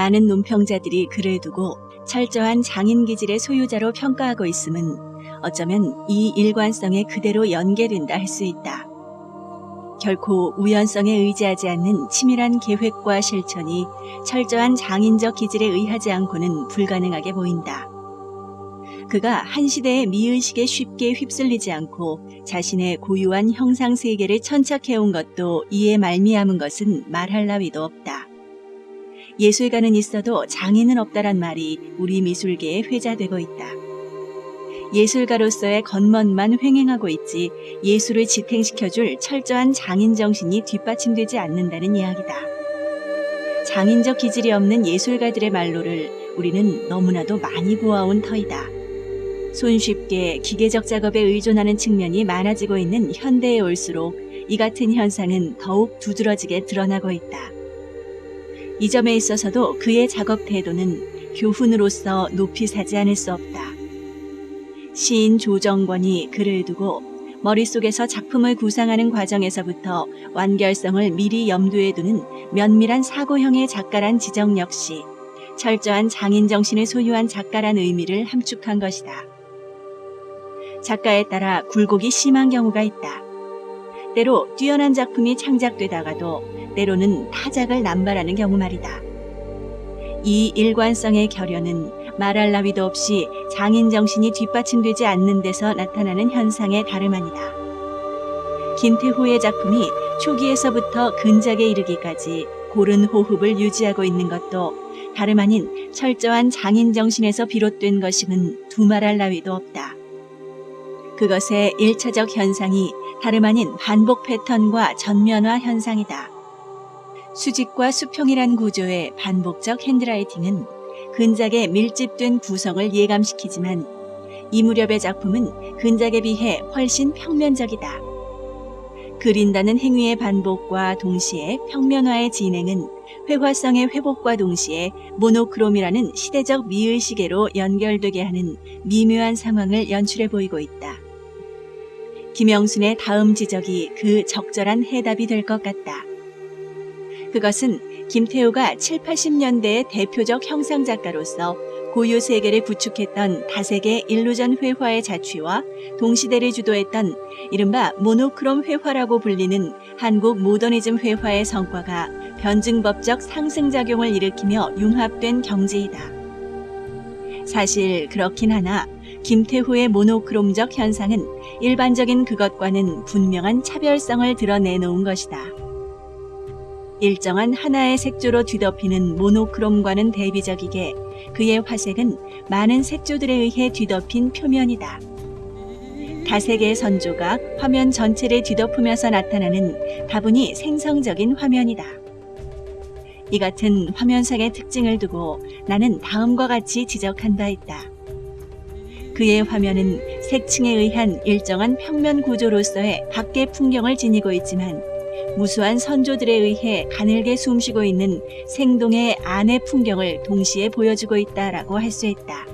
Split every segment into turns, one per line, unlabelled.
많은 논평자들이 글을 두고 철저한 장인 기질의 소유자로 평가하고 있음은 어쩌면 이 일관성에 그대로 연계된다 할 수 있다. 결코 우연성에 의지하지 않는 치밀한 계획과 실천이 철저한 장인적 기질에 의하지 않고는 불가능하게 보인다. 그가 한 시대의 미의식에 쉽게 휩쓸리지 않고 자신의 고유한 형상세계를 천착해온 것도 이에 말미암은 것은 말할 나위도 없다. 예술가는 있어도 장인은 없다란 말이 우리 미술계에 회자되고 있다. 예술가로서의 겉멋만 횡행하고 있지 예술을 지탱시켜줄 철저한 장인 정신이 뒷받침되지 않는다는 이야기다. 장인적 기질이 없는 예술가들의 말로를 우리는 너무나도 많이 보아온 터이다. 손쉽게 기계적 작업에 의존하는 측면이 많아지고 있는 현대에 올수록 이 같은 현상은 더욱 두드러지게 드러나고 있다. 이 점에 있어서도 그의 작업 태도는 교훈으로서 높이 사지 않을 수 없다. 시인 조정권이 글을 두고 머릿속에서 작품을 구상하는 과정에서부터 완결성을 미리 염두에 두는 면밀한 사고형의 작가란 지적 역시 철저한 장인 정신을 소유한 작가란 의미를 함축한 것이다. 작가에 따라 굴곡이 심한 경우가 있다. 때로 뛰어난 작품이 창작되다가도 때로는 타작을 남발하는 경우 말이다. 이 일관성의 결여는 말할 나위도 없이 장인 정신이 뒷받침되지 않는 데서 나타나는 현상의 다름 아니다. 김태호의 작품이 초기에서부터 근작에 이르기까지 고른 호흡을 유지하고 있는 것도 다름 아닌 철저한 장인 정신에서 비롯된 것임은 두말할 나위도 없다. 그것의 일차적 현상이 다름 아닌 반복 패턴과 전면화 현상이다. 수직과 수평이란 구조의 반복적 핸드라이팅은 근작의 밀집된 구성을 예감시키지만 이 무렵의 작품은 근작에 비해 훨씬 평면적이다. 그린다는 행위의 반복과 동시에 평면화의 진행은 회화성의 회복과 동시에 모노크롬이라는 시대적 미의시계로 연결되게 하는 미묘한 상황을 연출해 보이고 있다. 김영순의 다음 지적이 그 적절한 해답이 될 것 같다. 그것은 김태호가 7, 80년대의 대표적 형상작가로서 고유 세계를 구축했던 다색의 일루전 회화의 자취와 동시대를 주도했던 이른바 모노크롬 회화라고 불리는 한국 모더니즘 회화의 성과가 변증법적 상승작용을 일으키며 융합된 경지이다. 사실 그렇긴 하나 김태호의 모노크롬적 현상은 일반적인 그것과는 분명한 차별성을 드러내놓은 것이다. 일정한 하나의 색조로 뒤덮이는 모노크롬과는 대비적이게 그의 화색은 많은 색조들에 의해 뒤덮인 표면이다. 다색의 선조가 화면 전체를 뒤덮으면서 나타나는 다분히 생성적인 화면이다. 이 같은 화면상의 특징을 두고 나는 다음과 같이 지적한 바 있다. 그의 화면은 색층에 의한 일정한 평면 구조로서의 밖의 풍경을 지니고 있지만 무수한 선조들에 의해 가늘게 숨쉬고 있는 생동의 안의 풍경을 동시에 보여주고 있다라고 할 수 있다.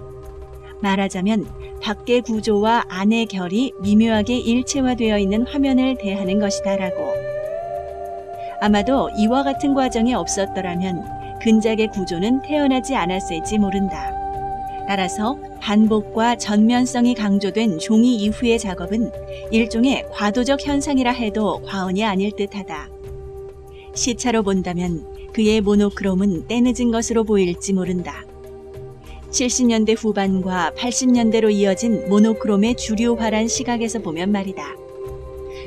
말하자면 밖의 구조와 안의 결이 미묘하게 일체화되어 있는 화면을 대하는 것이다라고. 아마도 이와 같은 과정이 없었더라면 근작의 구조는 태어나지 않았을지 모른다. 따라서 반복과 전면성이 강조된 종이 이후의 작업은 일종의 과도적 현상이라 해도 과언이 아닐 듯하다. 시차로 본다면 그의 모노크롬은 때늦은 것으로 보일지 모른다. 70년대 후반과 80년대로 이어진 모노크롬의 주류화란 시각에서 보면 말이다.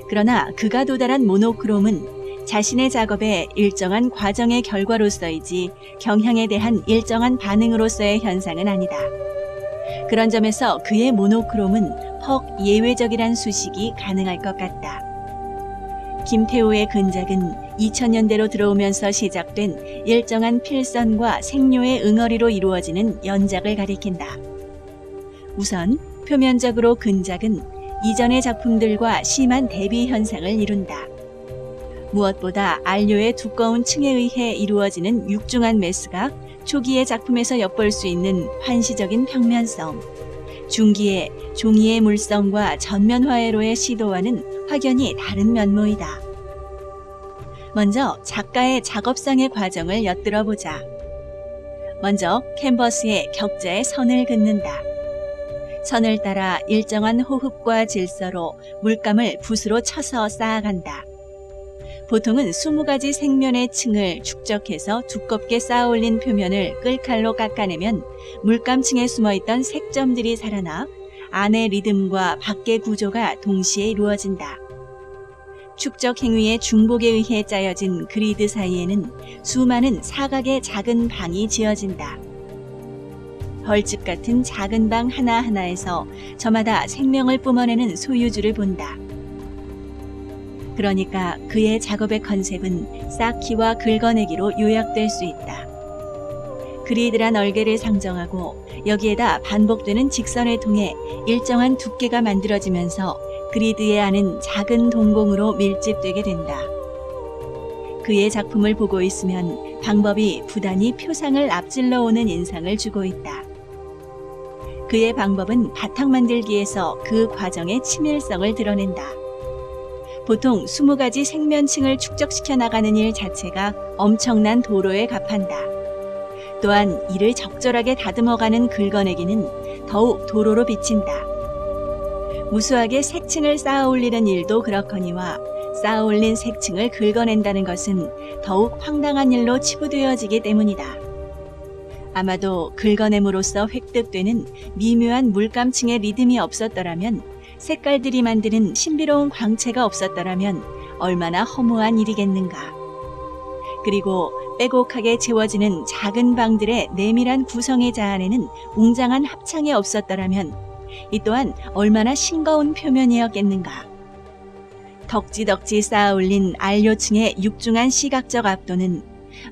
그러나 그가 도달한 모노크롬은 자신의 작업의 일정한 과정의 결과로서이지 경향에 대한 일정한 반응으로서의 현상은 아니다. 그런 점에서 그의 모노크롬은 퍽 예외적이란 수식이 가능할 것 같다. 김태호의 근작은 2000년대로 들어오면서 시작된 일정한 필선과 생료의 응어리로 이루어지는 연작을 가리킨다. 우선 표면적으로 근작은 이전의 작품들과 심한 대비 현상을 이룬다. 무엇보다 안료의 두꺼운 층에 의해 이루어지는 육중한 메스가 초기의 작품에서 엿볼 수 있는 환시적인 평면성, 중기의 종이의 물성과 전면 화해로의 시도와는 확연히 다른 면모이다. 먼저 작가의 작업상의 과정을 엿들어 보자. 먼저 캔버스에 격자의 선을 긋는다. 선을 따라 일정한 호흡과 질서로 물감을 붓으로 쳐서 쌓아간다. 보통은 20가지 색면의 층을 축적해서 두껍게 쌓아 올린 표면을 끌칼로 깎아내면 물감층에 숨어있던 색점들이 살아나 안의 리듬과 밖의 구조가 동시에 이루어진다. 축적 행위의 중복에 의해 짜여진 그리드 사이에는 수많은 사각의 작은 방이 지어진다. 벌집 같은 작은 방 하나하나에서 저마다 생명을 뿜어내는 소유주를 본다. 그러니까 그의 작업의 컨셉은 쌓기와 긁어내기로 요약될 수 있다. 그리드란 얼개를 상정하고 여기에다 반복되는 직선을 통해 일정한 두께가 만들어지면서 그리드의 안은 작은 동공으로 밀집되게 된다. 그의 작품을 보고 있으면 방법이 부단히 표상을 앞질러 오는 인상을 주고 있다. 그의 방법은 바탕 만들기에서 그 과정의 치밀성을 드러낸다. 보통 20가지 생면층을 축적시켜 나가는 일 자체가 엄청난 도로에 값한다. 또한 이를 적절하게 다듬어가는 긁어내기는 더욱 도로로 비친다. 무수하게 색층을 쌓아 올리는 일도 그렇거니와 쌓아 올린 색층을 긁어낸다는 것은 더욱 황당한 일로 치부되어지기 때문이다. 아마도 긁어냄으로써 획득되는 미묘한 물감층의 리듬이 없었더라면, 색깔들이 만드는 신비로운 광채가 없었더라면 얼마나 허무한 일이겠는가. 그리고 빼곡하게 채워지는 작은 방들의 내밀한 구성의 자안에는 웅장한 합창이 없었더라면 이 또한 얼마나 싱거운 표면이었겠는가. 덕지덕지 쌓아 올린 안료층의 육중한 시각적 압도는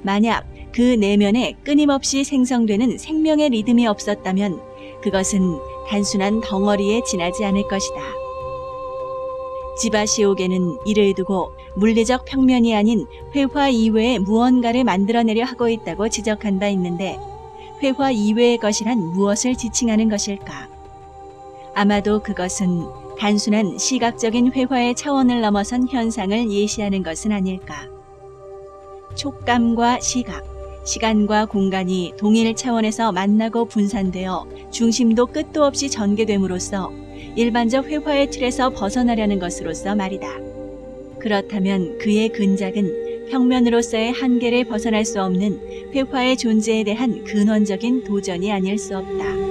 만약 그 내면에 끊임없이 생성되는 생명의 리듬이 없었다면 그것은 단순한 덩어리에 지나지 않을 것이다. 지바시오게는 이를 두고 물리적 평면이 아닌 회화 이외의 무언가를 만들어내려 하고 있다고 지적한 바 있는데, 회화 이외의 것이란 무엇을 지칭하는 것일까? 아마도 그것은 단순한 시각적인 회화의 차원을 넘어선 현상을 예시하는 것은 아닐까. 촉감과 시각, 시간과 공간이 동일 차원에서 만나고 분산되어 중심도 끝도 없이 전개됨으로써 일반적 회화의 틀에서 벗어나려는 것으로서 말이다. 그렇다면 그의 근작은 평면으로서의 한계를 벗어날 수 없는 회화의 존재에 대한 근원적인 도전이 아닐 수 없다.